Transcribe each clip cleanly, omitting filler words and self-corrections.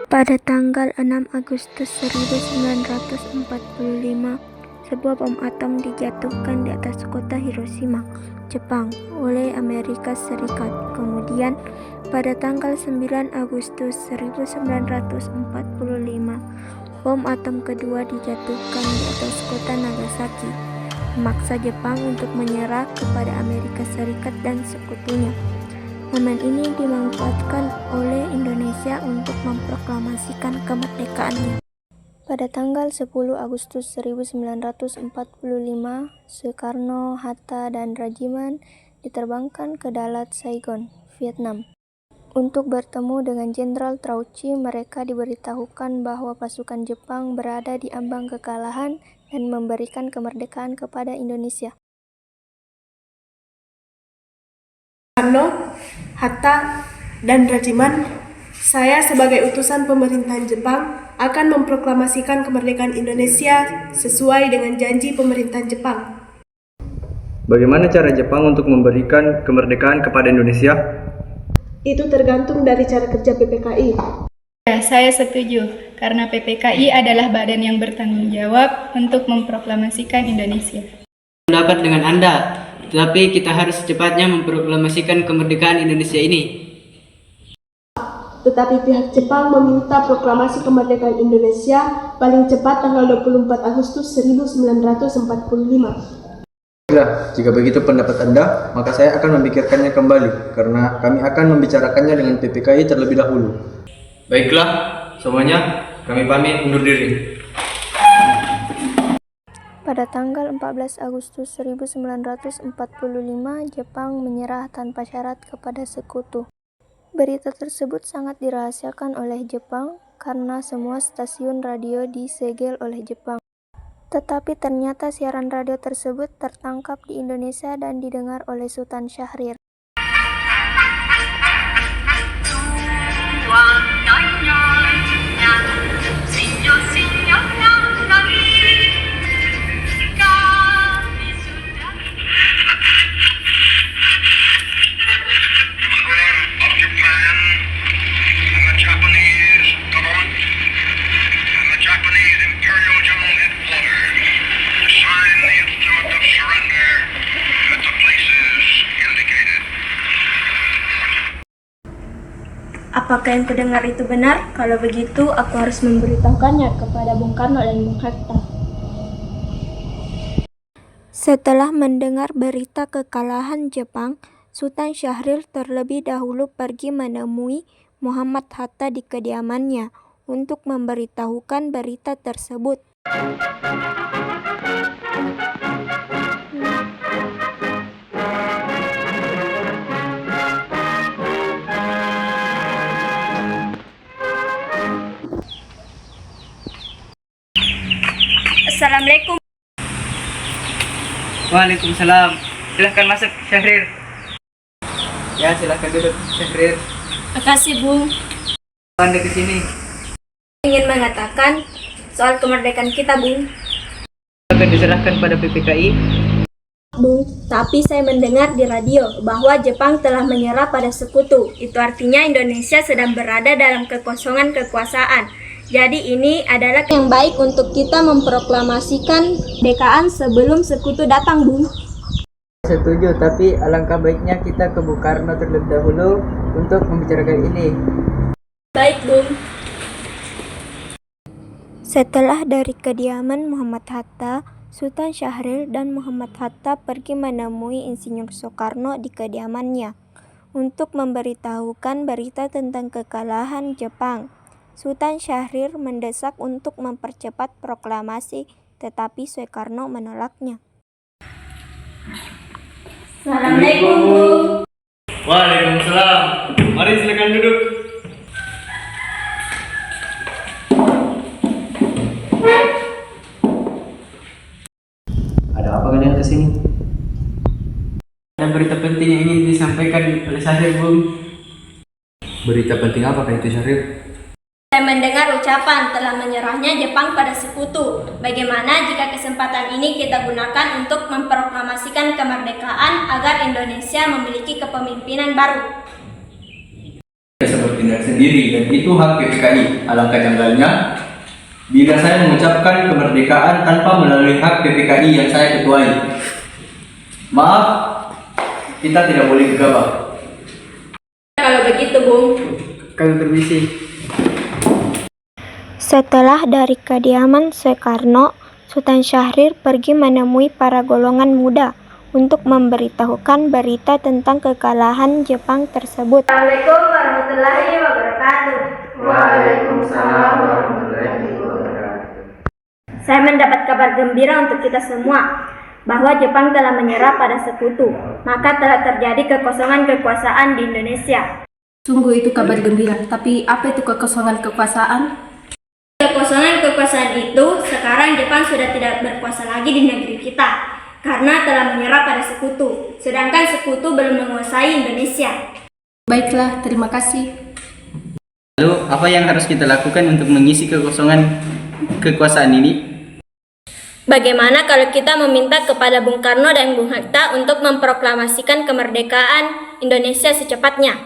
Pada tanggal 6 Agustus 1945, sebuah bom atom dijatuhkan di atas kota Hiroshima, Jepang, oleh Amerika Serikat. Kemudian, pada tanggal 9 Agustus 1945, bom atom kedua dijatuhkan di atas kota Nagasaki, memaksa Jepang untuk menyerah kepada Amerika Serikat dan sekutunya. Momen ini dimanfaatkan oleh Indonesia untuk memproklamasikan kemerdekaannya. Pada tanggal 10 Agustus 1945, Soekarno, Hatta, dan Rajiman diterbangkan ke Dalat, Saigon, Vietnam. Untuk bertemu dengan Jenderal Trauci, mereka diberitahukan bahwa pasukan Jepang berada di ambang kekalahan dan memberikan kemerdekaan kepada Indonesia. Soekarno, Hatta, dan Rajiman, saya sebagai utusan pemerintahan Jepang akan memproklamasikan kemerdekaan Indonesia sesuai dengan janji pemerintahan Jepang. Bagaimana cara Jepang untuk memberikan kemerdekaan kepada Indonesia? Itu tergantung dari cara kerja PPKI. Ya, saya setuju, karena PPKI adalah badan yang bertanggung jawab untuk memproklamasikan Indonesia. Pendapat dengan Anda, tetapi kita harus secepatnya memproklamasikan kemerdekaan Indonesia ini. Tetapi pihak Jepang meminta proklamasi kemerdekaan Indonesia paling cepat tanggal 24 Agustus 1945. Baiklah, jika begitu pendapat Anda, maka saya akan memikirkannya kembali, karena kami akan membicarakannya dengan PPKI terlebih dahulu. Baiklah, semuanya, kami pamit undur diri. Pada tanggal 14 Agustus 1945, Jepang menyerah tanpa syarat kepada sekutu. Berita tersebut sangat dirahasiakan oleh Jepang karena semua stasiun radio disegel oleh Jepang. Tetapi ternyata siaran radio tersebut tertangkap di Indonesia dan didengar oleh Sultan Syahrir. Apakah yang kudengar itu benar? Kalau begitu, aku harus memberitahukannya kepada Bung Karno dan Bung Hatta. Setelah mendengar berita kekalahan Jepang, Sultan Syahrir terlebih dahulu pergi menemui Muhammad Hatta di kediamannya untuk memberitahukan berita tersebut. Assalamualaikum. Waalaikumsalam. Silahkan masuk, Syahrir. Ya, silahkan duduk, Syahrir. Makasih, Bung. Anda ke sini. Ingin mengatakan soal kemerdekaan kita, Bung. Akan diserahkan pada PPKI. Bung, tapi saya mendengar di radio bahwa Jepang telah menyerah pada sekutu. Itu artinya Indonesia sedang berada dalam kekosongan kekuasaan. Jadi ini adalah yang baik untuk kita memproklamasikan kemerdekaan sebelum sekutu datang, Bung. Setuju, tapi alangkah baiknya kita ke Bung Karno terlebih dahulu untuk membicarakan ini. Baik, Bung. Setelah dari kediaman Muhammad Hatta, Sultan Syahrir dan Muhammad Hatta pergi menemui Insinyur Soekarno di kediamannya untuk memberitahukan berita tentang kekalahan Jepang. Sultan Syahrir mendesak untuk mempercepat proklamasi, tetapi Soekarno menolaknya. Assalamualaikum, Bung. Waalaikumsalam. Mari silakan duduk. Ada apa kalian kesini? Ada berita penting yang ingin disampaikan oleh Syahrir, Bung. Berita penting apa itu, Syahrir? Saya mendengar ucapan telah menyerahnya Jepang pada sekutu. Bagaimana jika kesempatan ini kita gunakan untuk memproklamasikan kemerdekaan agar Indonesia memiliki kepemimpinan baru? Bisa bertindak sendiri dan itu hak PPKI. Alangkah janggalnya bila saya mengucapkan kemerdekaan tanpa melalui hak PPKI yang saya ketuai. Maaf, kita tidak boleh gegabah. Kalau begitu, Bung. Kami permisi. Setelah dari kediaman Soekarno, Sultan Syahrir pergi menemui para golongan muda untuk memberitahukan berita tentang kekalahan Jepang tersebut. Assalamualaikum warahmatullahi wabarakatuh. Waalaikumsalam warahmatullahi wabarakatuh. Saya mendapat kabar gembira untuk kita semua bahwa Jepang telah menyerah pada sekutu, maka telah terjadi kekosongan kekuasaan di Indonesia. Sungguh itu kabar gembira, tapi apa itu kekosongan kekuasaan? Kekosongan kekuasaan itu sekarang Jepang sudah tidak berkuasa lagi di negeri kita karena telah menyerah pada sekutu, sedangkan sekutu belum menguasai Indonesia. Baiklah, terima kasih. Lalu, apa yang harus kita lakukan untuk mengisi kekosongan kekuasaan ini? Bagaimana kalau kita meminta kepada Bung Karno dan Bung Hatta untuk memproklamasikan kemerdekaan Indonesia secepatnya?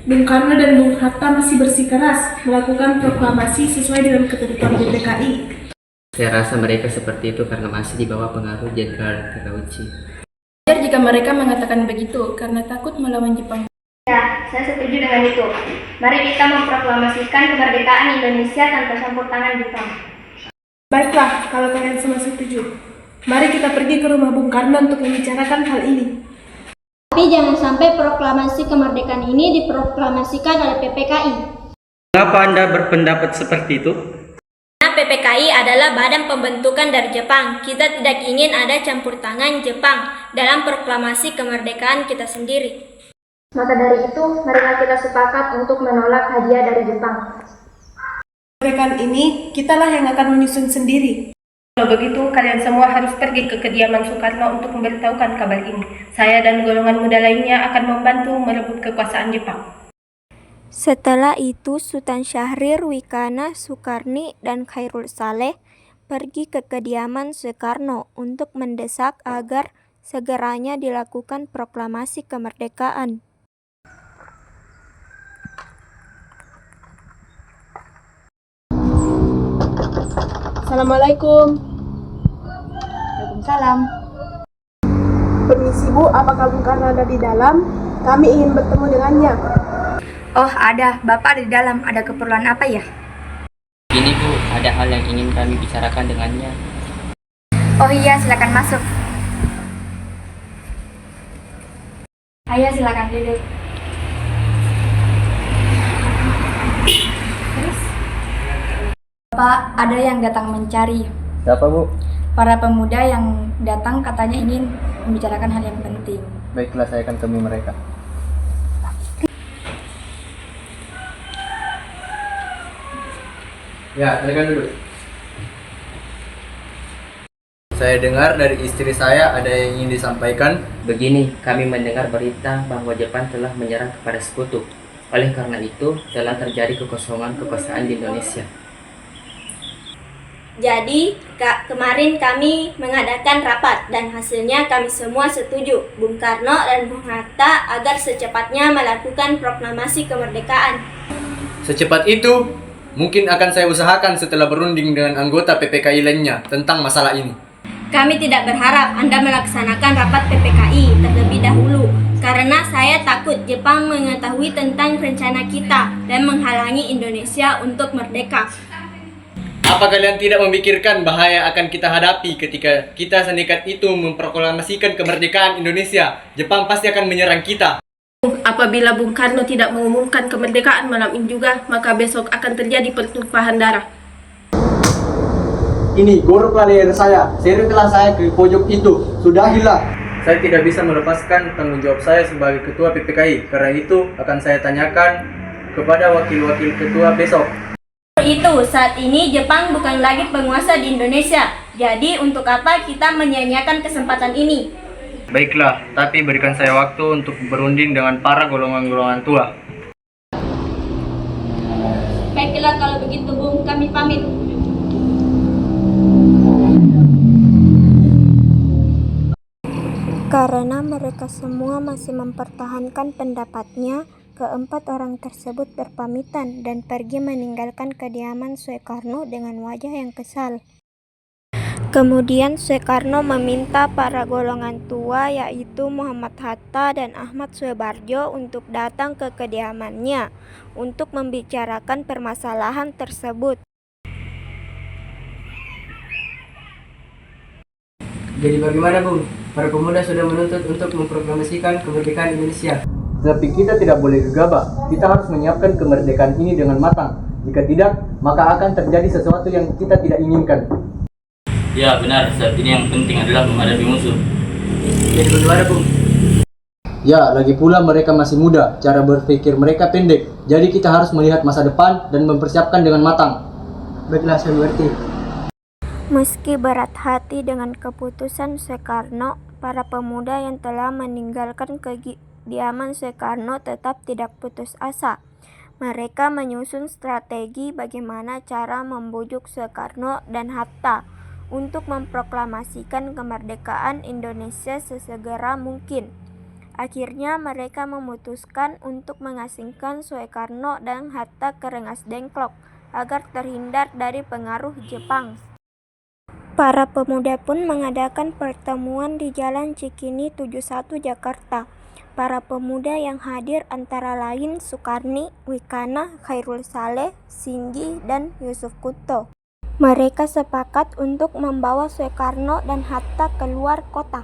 Bung Karno dan Bung Hatta masih bersikeras melakukan proklamasi sesuai dengan ketentuan PPKI. Saya rasa mereka seperti itu karena masih di bawah pengaruh Jenderal Takeuchi. Wajar jika mereka mengatakan begitu karena takut melawan Jepang. Ya, saya setuju dengan itu. Mari kita memproklamasikan kemerdekaan Indonesia tanpa campur tangan Jepang. Baiklah, kalau kalian semua setuju. Mari kita pergi ke rumah Bung Karno untuk membicarakan hal ini. Tapi jangan sampai proklamasi kemerdekaan ini diproklamasikan oleh PPKI. Mengapa Anda berpendapat seperti itu? Karena PPKI adalah badan pembentukan dari Jepang. Kita tidak ingin ada campur tangan Jepang dalam proklamasi kemerdekaan kita sendiri. Maka dari itu, marilah kita sepakat untuk menolak hadiah dari Jepang. Kemerdekaan ini, kitalah yang akan menyusun sendiri. Kalau begitu, kalian semua harus pergi ke kediaman Soekarno untuk memberitahukan kabar ini. Saya dan golongan muda lainnya akan membantu merebut kekuasaan Jepang. Setelah itu, Sultan Syahrir, Wikana, Sukarni, dan Khairul Saleh pergi ke kediaman Soekarno untuk mendesak agar segeranya dilakukan proklamasi kemerdekaan. Assalamualaikum. Waalaikumsalam. Permisi Bu, apakah Bung Karno ada di dalam? Kami ingin bertemu dengannya. Oh, ada. Bapak ada di dalam. Ada keperluan apa ya? Ini Bu, ada hal yang ingin kami bicarakan dengannya. Oh iya, silakan masuk. Ayo, silakan duduk. Pak, ada yang datang mencari. Siapa, Bu? Para pemuda yang datang katanya ingin membicarakan hal yang penting. Baiklah, saya akan temui mereka. Ya, silakan duduk. Saya dengar dari istri saya ada yang ingin disampaikan. Begini, kami mendengar berita bahwa Jepang telah menyerang kepada sekutu. Oleh karena itu, telah terjadi kekosongan kekuasaan di Indonesia. Jadi, kemarin kami mengadakan rapat dan hasilnya kami semua setuju, Bung Karno dan Bung Hatta, agar secepatnya melakukan proklamasi kemerdekaan. Secepat itu, mungkin akan saya usahakan setelah berunding dengan anggota PPKI lainnya tentang masalah ini. Kami tidak berharap Anda melaksanakan rapat PPKI terlebih dahulu, karena saya takut Jepang mengetahui tentang rencana kita dan menghalangi Indonesia untuk merdeka. Apa kalian tidak memikirkan bahaya akan kita hadapi ketika kita senekat itu memproklamasikan kemerdekaan Indonesia? Jepang pasti akan menyerang kita. Apabila Bung Karno tidak mengumumkan kemerdekaan malam ini juga, maka besok akan terjadi pertumpahan darah. Ini goroklah leher saya, seretlah saya ke pojok itu. Sudahilah. Saya tidak bisa melepaskan tanggung jawab saya sebagai ketua PPKI. Karena itu akan saya tanyakan kepada wakil-wakil ketua besok. Itu, saat ini Jepang bukan lagi penguasa di Indonesia. Jadi untuk apa kita menyia-nyiakan kesempatan ini? Baiklah, tapi berikan saya waktu untuk berunding dengan para golongan-golongan tua. Baiklah kalau begitu Bung, kami pamit. Karena mereka semua masih mempertahankan pendapatnya, Keempat orang tersebut berpamitan dan pergi meninggalkan kediaman Soekarno dengan wajah yang kesal. Kemudian Soekarno meminta para golongan tua yaitu Muhammad Hatta dan Ahmad Soebardjo untuk datang ke kediamannya untuk membicarakan permasalahan tersebut. Jadi bagaimana, Bung? Para pemuda sudah menuntut untuk memproklamasikan kemerdekaan Indonesia. Tapi kita tidak boleh gegabah. Kita harus menyiapkan kemerdekaan ini dengan matang. Jika tidak, maka akan terjadi sesuatu yang kita tidak inginkan. Ya benar, saat ini yang penting adalah menghadapi musuh. Jadi bagaimana, Bung? Ya, lagi pula mereka masih muda. Cara berpikir mereka pendek. Jadi kita harus melihat masa depan dan mempersiapkan dengan matang. Baiklah, saya mengerti. Meski berat hati dengan keputusan Soekarno, para pemuda yang telah meninggalkan kediaman Soekarno tetap tidak putus asa. Mereka menyusun strategi bagaimana cara membujuk Soekarno dan Hatta untuk memproklamasikan kemerdekaan Indonesia sesegera mungkin. Akhirnya mereka memutuskan untuk mengasingkan Soekarno dan Hatta ke Rengas Dengklok agar terhindar dari pengaruh Jepang. Para pemuda pun mengadakan pertemuan di Jalan Cikini 71 Jakarta. Para pemuda yang hadir antara lain Sukarni, Wikana, Khairul Saleh, Singgi, dan Yusuf Kunto. Mereka sepakat untuk membawa Soekarno dan Hatta keluar kota.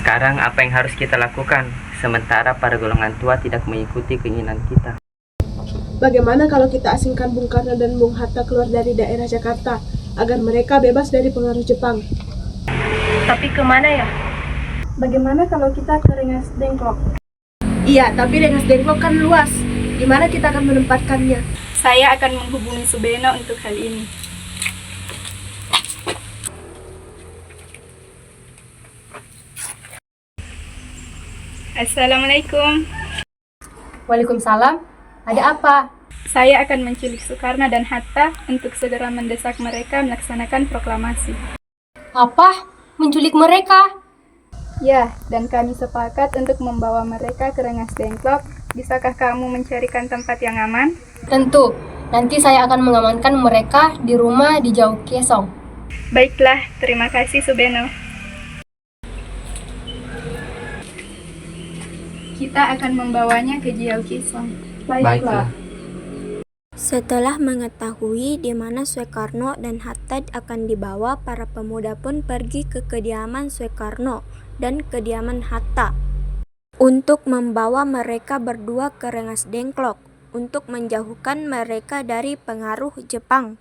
Sekarang apa yang harus kita lakukan? Sementara para golongan tua tidak mengikuti keinginan kita. Bagaimana kalau kita asingkan Bung Karno dan Bung Hatta keluar dari daerah Jakarta agar mereka bebas dari pengaruh Jepang? Tapi kemana ya? Bagaimana kalau kita ke Rengas Dengklok? Iya, tapi Rengas Dengklok kan luas. Di mana kita akan menempatkannya? Saya akan menghubungi Subeno untuk hal ini. Assalamualaikum. Waalaikumsalam. Ada apa? Saya akan menculik Soekarno dan Hatta untuk segera mendesak mereka melaksanakan proklamasi. Apa? Menculik mereka? Ya, dan kami sepakat untuk membawa mereka ke Rengas Dengklok. Bisakah kamu mencarikan tempat yang aman? Tentu, nanti saya akan mengamankan mereka di rumah di Jauh Kesong. Baiklah, terima kasih Subeno. Kita akan membawanya ke Jauh Kesong. Baiklah. Setelah mengetahui di mana Soekarno dan Hatta akan dibawa, para pemuda pun pergi ke kediaman Soekarno dan kediaman Hatta untuk membawa mereka berdua ke Rengas Dengklok untuk menjauhkan mereka dari pengaruh Jepang.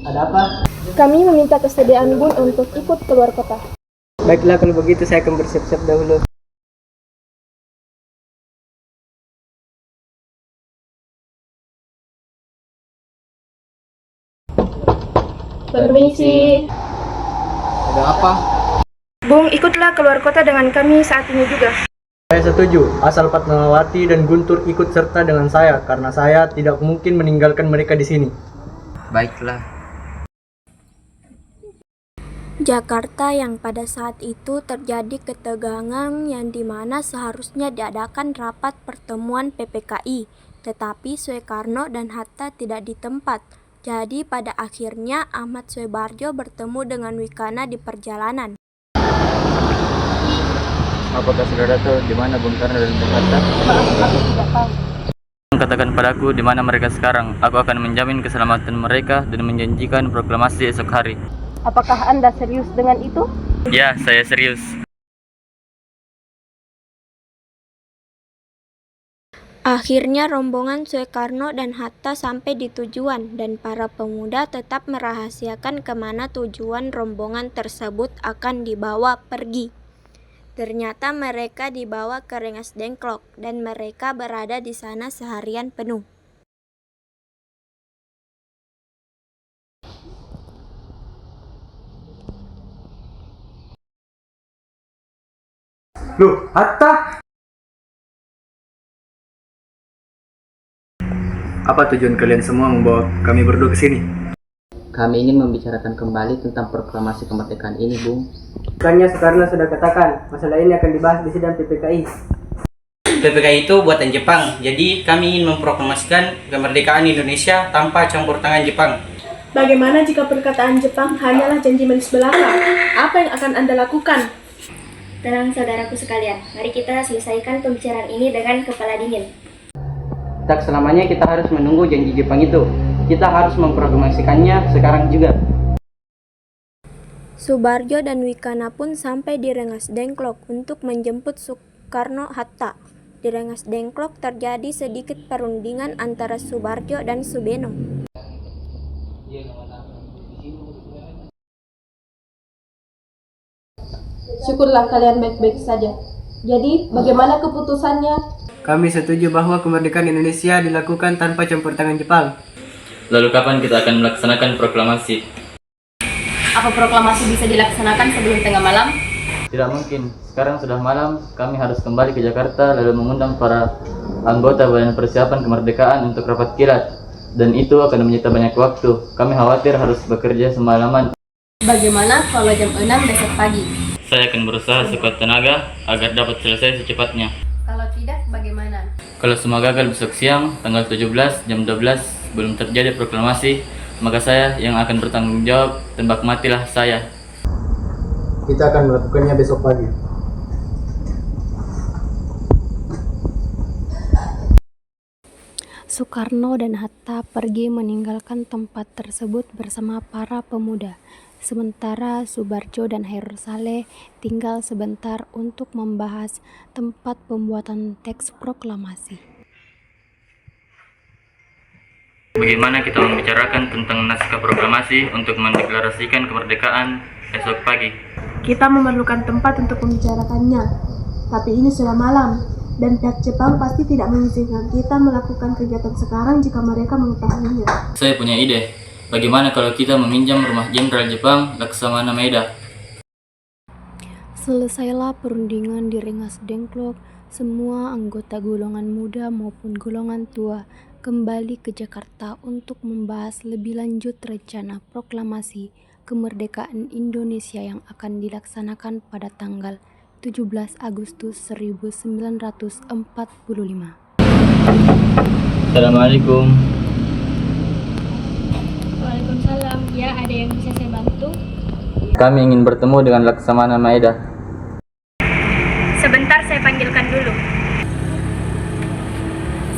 Ada apa? Kami meminta kesediaan Bun untuk ikut keluar kota. Baiklah, kalau begitu saya akan bersiap-siap dahulu. Permisi. Ada apa? Bung, ikutlah keluar kota dengan kami saat ini juga. Saya setuju, asal Fatmawati dan Guntur ikut serta dengan saya, karena saya tidak mungkin meninggalkan mereka di sini. Baiklah. Jakarta yang pada saat itu terjadi ketegangan yang dimana seharusnya diadakan rapat pertemuan PPKI, tetapi Soekarno dan Hatta tidak di tempat. Jadi pada akhirnya Ahmad Soebardjo bertemu dengan Wikana di perjalanan. Apakah saudara tahu di mana Bung Karno dan Bung Hatta? Katakan padaku di mana mereka sekarang. Aku akan menjamin keselamatan mereka dan menjanjikan proklamasi esok hari. Apakah Anda serius dengan itu? Ya, saya serius. Akhirnya rombongan Soekarno dan Hatta sampai di tujuan dan para pemuda tetap merahasiakan kemana tujuan rombongan tersebut akan dibawa pergi. Ternyata mereka dibawa ke Rengas Dengklok dan mereka berada di sana seharian penuh. Loh, Hatta? Apa tujuan kalian semua membawa kami berdua ke sini? Kami ingin membicarakan kembali tentang proklamasi kemerdekaan ini, Bung. Bukannya Soekarno sudah katakan, masalah ini akan dibahas di sidang PPKI. PPKI itu buatan Jepang, jadi kami ingin memproklamasikan kemerdekaan Indonesia tanpa campur tangan Jepang. Bagaimana jika perkataan Jepang hanyalah janji manis belaka? Apa yang akan Anda lakukan? Tenang saudaraku sekalian, mari kita selesaikan pembicaraan ini dengan kepala dingin. Tak selamanya kita harus menunggu janji Jepang itu. Kita harus memproklamasikannya sekarang juga. Subarjo dan Wikana pun sampai di Rengas Dengklok untuk menjemput Soekarno-Hatta. Di Rengas Dengklok terjadi sedikit perundingan antara Subarjo dan Subeno. Syukurlah kalian baik-baik saja. Jadi, bagaimana keputusannya? Kami setuju bahwa kemerdekaan Indonesia dilakukan tanpa campur tangan Jepang. Lalu kapan kita akan melaksanakan proklamasi? Apa proklamasi bisa dilaksanakan sebelum tengah malam? Tidak mungkin. Sekarang sudah malam, kami harus kembali ke Jakarta lalu mengundang para anggota Badan Persiapan Kemerdekaan untuk rapat kilat. Dan itu akan menyita banyak waktu. Kami khawatir harus bekerja semalaman. Bagaimana kalau jam 6 besok pagi? Saya akan berusaha sekuat tenaga agar dapat selesai secepatnya. Kalau tidak, bagaimana? Kalau semua gagal besok siang, tanggal 17 jam 12 belum terjadi proklamasi, maka saya yang akan bertanggung jawab, tembak matilah saya. Kita akan melakukannya besok pagi. Soekarno dan Hatta pergi meninggalkan tempat tersebut bersama para pemuda. Sementara Subarjo dan Hairul Saleh tinggal sebentar untuk membahas tempat pembuatan teks proklamasi. Bagaimana kita membicarakan tentang naskah proklamasi untuk mendeklarasikan kemerdekaan esok pagi? Kita memerlukan tempat untuk membicarakannya. Tapi ini sudah malam, dan pihak Jepang pasti tidak mengizinkan kita melakukan kegiatan sekarang jika mereka mengetahuinya. Saya punya ide. Bagaimana kalau kita meminjam rumah Jenderal Jepang Laksamana Maeda? Selesailah perundingan di Rengas Dengklok, semua anggota golongan muda maupun golongan tua kembali ke Jakarta untuk membahas lebih lanjut rencana proklamasi kemerdekaan Indonesia yang akan dilaksanakan pada tanggal 17 Agustus 1945. Assalamualaikum. Waalaikumsalam. Ya, ada yang bisa saya bantu? Kami ingin bertemu dengan Laksamana Maeda. Sebentar, saya panggilkan dulu.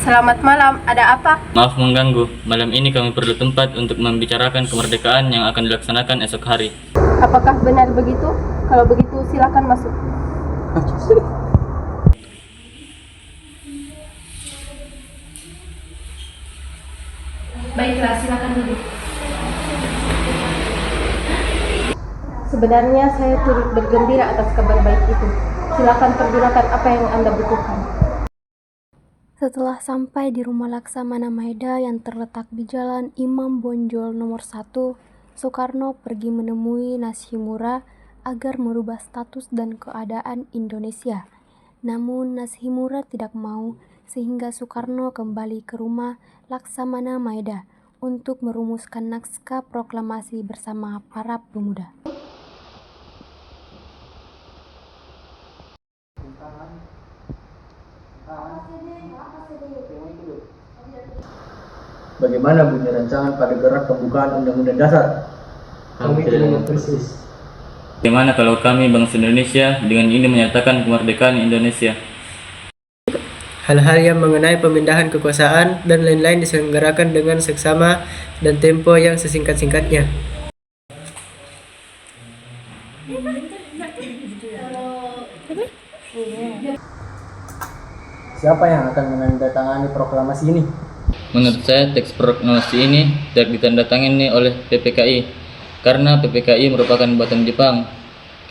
Selamat malam, ada apa? Maaf mengganggu. Malam ini kami perlu tempat untuk membicarakan kemerdekaan yang akan dilaksanakan esok hari. Apakah benar begitu? Kalau begitu, silakan masuk. Baiklah, silakan duduk. Sebenarnya saya turut bergembira atas kabar baik itu. Silakan pergunakan apa yang Anda butuhkan. Setelah sampai di rumah Laksamana Maeda yang terletak di Jalan Imam Bonjol nomor 1, Soekarno pergi menemui Nashimura agar merubah status dan keadaan Indonesia. Namun Nashimura tidak mau, sehingga Soekarno kembali ke rumah Laksamana Maeda untuk merumuskan naskah proklamasi bersama para pemuda. Bagaimana bunyi rancangan pada gerak pembukaan Undang-Undang Dasar? Kami tidak ingat persis. Bagaimana kalau kami bangsa Indonesia dengan ini menyatakan kemerdekaan Indonesia? Hal-hal yang mengenai pemindahan kekuasaan dan lain-lain diselenggarakan dengan seksama dan tempo yang sesingkat-singkatnya. Siapa yang akan menandatangani proklamasi ini? Menurut saya teks proklamasi ini tidak ditandatangani oleh PPKI karena PPKI merupakan buatan Jepang.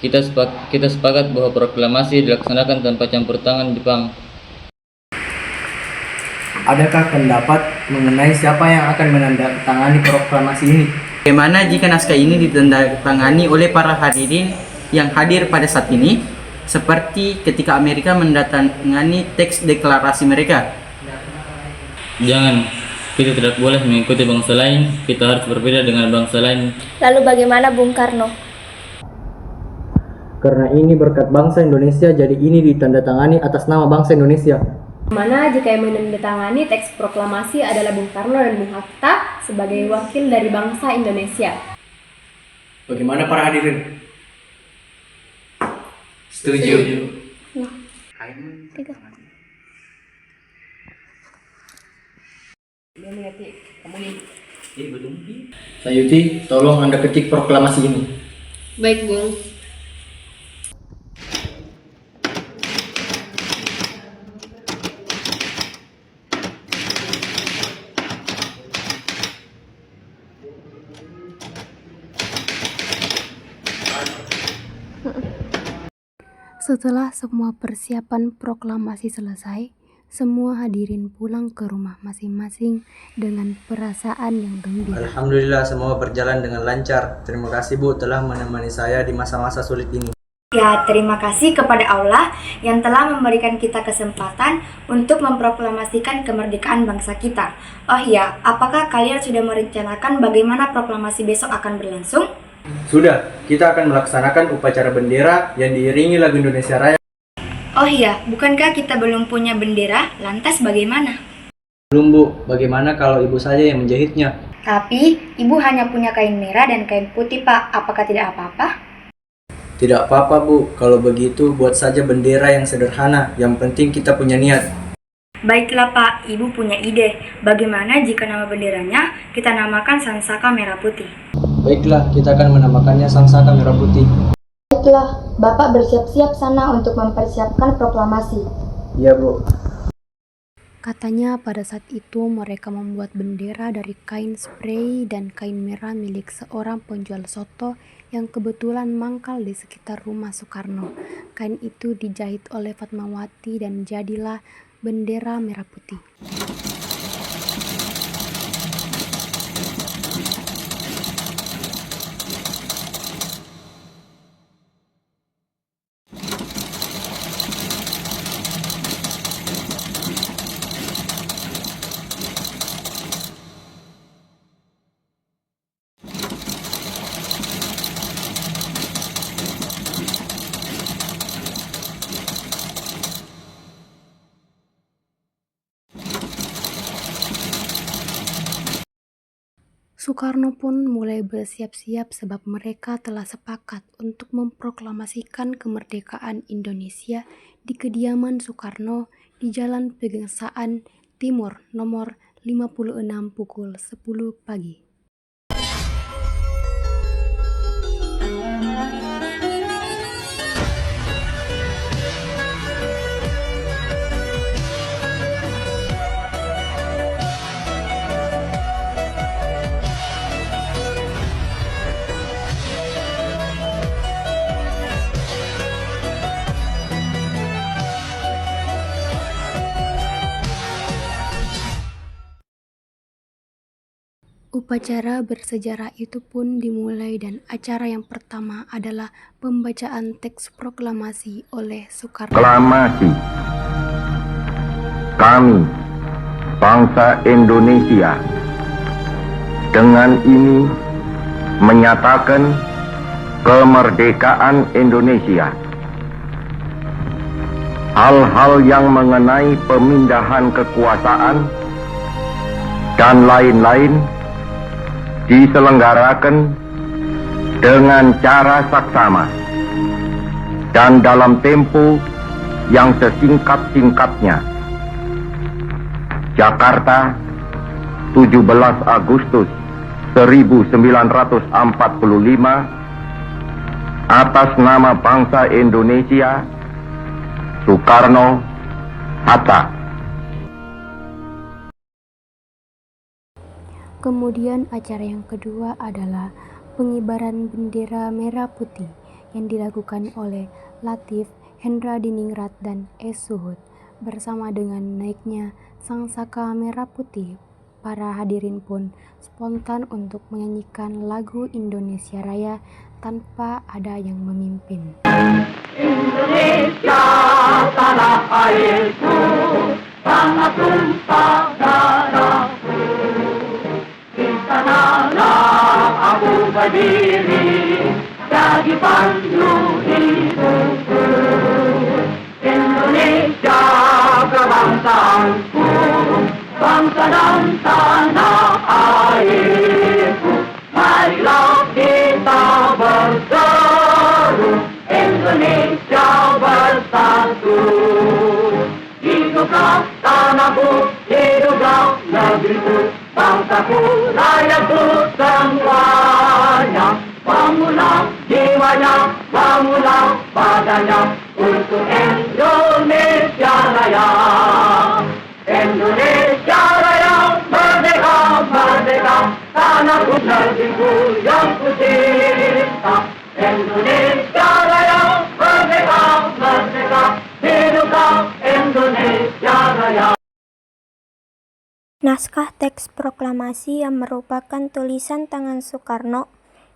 Kita sepakat bahwa proklamasi dilaksanakan tanpa campur tangan Jepang. Adakah pendapat mengenai siapa yang akan menandatangani proklamasi ini? Bagaimana jika naskah ini ditandatangani oleh para hadirin yang hadir pada saat ini, seperti ketika Amerika menandatangani teks deklarasi mereka? Jangan. Kita tidak boleh mengikuti bangsa lain, kita harus berbeda dengan bangsa lain. Lalu bagaimana Bung Karno? Karena ini berkat bangsa Indonesia, jadi ini ditandatangani atas nama bangsa Indonesia. Mana jika yang menandatangani teks proklamasi adalah Bung Karno dan Bung Hatta sebagai wakil dari bangsa Indonesia. Bagaimana para hadirin? Setuju. Sayuti, tolong Anda ketik proklamasi ini. Baik, Bung. Setelah semua persiapan proklamasi selesai, semua hadirin pulang ke rumah masing-masing dengan perasaan yang gembira. Alhamdulillah semua berjalan dengan lancar. Terima kasih Bu telah menemani saya di masa-masa sulit ini. Ya, terima kasih kepada Allah yang telah memberikan kita kesempatan untuk memproklamasikan kemerdekaan bangsa kita. Oh iya, apakah kalian sudah merencanakan bagaimana proklamasi besok akan berlangsung? Sudah, kita akan melaksanakan upacara bendera yang diiringi lagu Indonesia Raya. Oh iya, bukankah kita belum punya bendera? Lantas bagaimana? Belum Bu, bagaimana kalau ibu saja yang menjahitnya? Tapi, ibu hanya punya kain merah dan kain putih, Pak. Apakah tidak apa-apa? Tidak apa-apa Bu, kalau begitu buat saja bendera yang sederhana, yang penting kita punya niat. Baiklah Pak, Ibu punya ide. Bagaimana jika nama benderanya kita namakan Sangsaka Merah Putih? Baiklah, kita akan menamakannya Sangsaka Merah Putih. Baiklah, Bapak bersiap-siap sana untuk mempersiapkan proklamasi. Iya Bu. Katanya pada saat itu mereka membuat bendera dari kain spray dan kain merah milik seorang penjual soto yang kebetulan mangkal di sekitar rumah Soekarno. Kain itu dijahit oleh Fatmawati dan jadilah bendera merah putih. Soekarno pun mulai bersiap-siap sebab mereka telah sepakat untuk memproklamasikan kemerdekaan Indonesia di kediaman Soekarno di Jalan Pegangsaan Timur nomor 56 pukul 10 pagi. Upacara bersejarah itu pun dimulai dan acara yang pertama adalah pembacaan teks proklamasi oleh Soekarno. Proklamasi. Kami, bangsa Indonesia, dengan ini menyatakan kemerdekaan Indonesia. Hal-hal yang mengenai pemindahan kekuasaan dan lain-lain diselenggarakan dengan cara saksama dan dalam tempo yang sesingkat-singkatnya. Jakarta, 17 Agustus 1945, atas nama bangsa Indonesia, Soekarno, Hatta. Kemudian acara yang kedua adalah pengibaran bendera merah putih yang dilakukan oleh Latif, Hendra Diningrat, dan S. Suhud. Bersama dengan naiknya Sangsaka Merah Putih, para hadirin pun spontan untuk menyanyikan lagu Indonesia Raya tanpa ada yang memimpin. Indonesia, tanah airku, tanah tumpah darahku. sana aku berdiri jadi pandu hidupku. Indonesia kebangsaanku, bangsa dan tanah airku. Marilah kita berseru, Indonesia bersatu. Hiduplah tanahku, hiduplah negeriku, bangsaku, rakyatku semuanya. Bangunlah jiwanya, bangunlah badannya untuk Indonesia Raya. Indonesia Raya, merdeka, merdeka, tanahku negeriku yang ku cinta. Indonesia Raya, merdeka, merdeka, hiduplah Indonesia Raya. Naskah teks proklamasi yang merupakan tulisan tangan Soekarno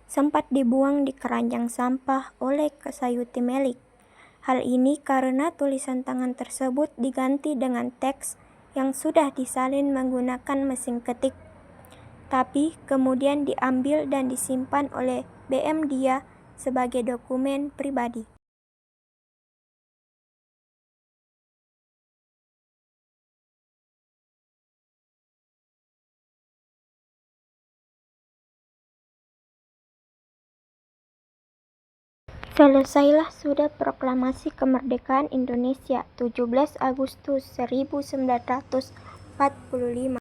sempat dibuang di keranjang sampah oleh Sayuti Melik. Hal ini karena tulisan tangan tersebut diganti dengan teks yang sudah disalin menggunakan mesin ketik, tapi kemudian diambil dan disimpan oleh BM Dia sebagai dokumen pribadi. Selesailah sudah proklamasi kemerdekaan Indonesia 17 Agustus 1945.